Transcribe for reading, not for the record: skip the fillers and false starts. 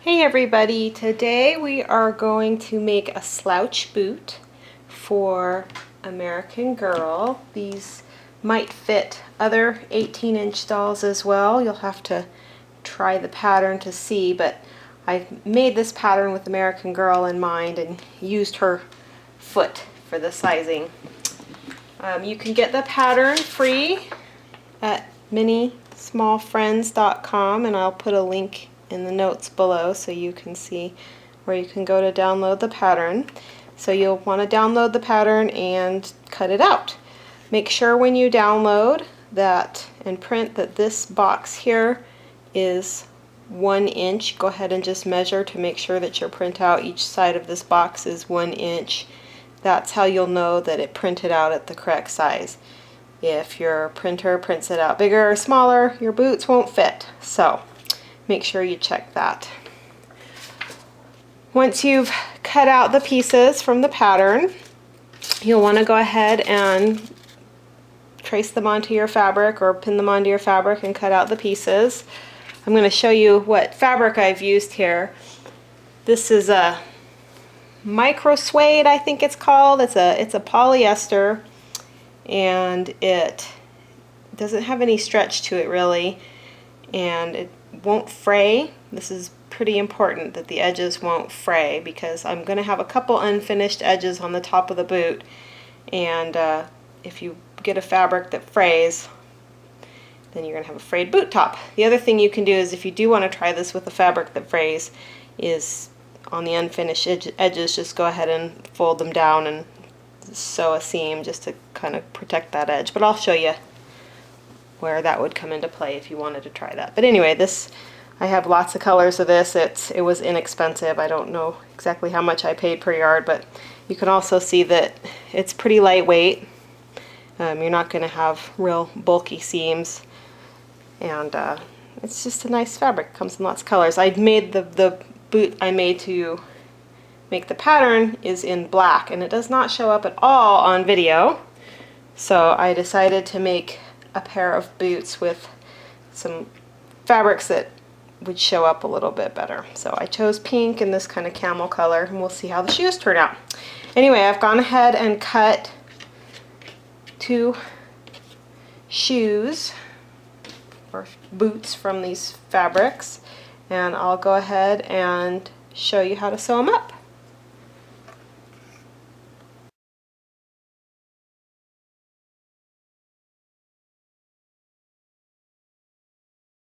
Hey everybody, today we are going to make a slouch boot for American Girl. These might fit other 18-inch dolls as well. You'll have to try the pattern to see, but I made this pattern with American Girl in mind and used her foot for the sizing. You can get the pattern free at ManySmallFriends.com, and I'll put a link in the notes below so you can see where you can go to download the pattern. So you'll want to download the pattern and cut it out. Make sure when you download that and print that this box here is 1 inch. Go ahead and just measure to make sure that your printout each side of this box is 1 inch. That's how you'll know that it printed out at the correct size. If your printer prints it out bigger or smaller, your boots won't fit. So make sure you check that. Once you've cut out the pieces from the pattern, you'll want to go ahead and trace them onto your fabric or pin them onto your fabric and cut out the pieces. I'm going to show you what fabric I've used here. This is a micro suede, I think it's called. It's a polyester, and it doesn't have any stretch to it really, and it won't fray. This is pretty important that the edges won't fray because I'm going to have a couple unfinished edges on the top of the boot, and if you get a fabric that frays, then you're going to have a frayed boot top. The other thing you can do is, if you do want to try this with a fabric that frays, is on the unfinished edges just go ahead and fold them down and sew a seam just to kind of protect that edge. But I'll show you where that would come into play if you wanted to try that. But anyway, I have lots of colors of this. It was inexpensive. I don't know exactly how much I paid per yard, but you can also see that it's pretty lightweight. You're not going to have real bulky seams, and it's just a nice fabric. It comes in lots of colors. I made the boot I made to make the pattern is in black, and it does not show up at all on video, so I decided to make a pair of boots with some fabrics that would show up a little bit better. So I chose pink and this kind of camel color, and we'll see how the shoes turn out. Anyway, I've gone ahead and cut 2 shoes or boots from these fabrics, and I'll go ahead and show you how to sew them up.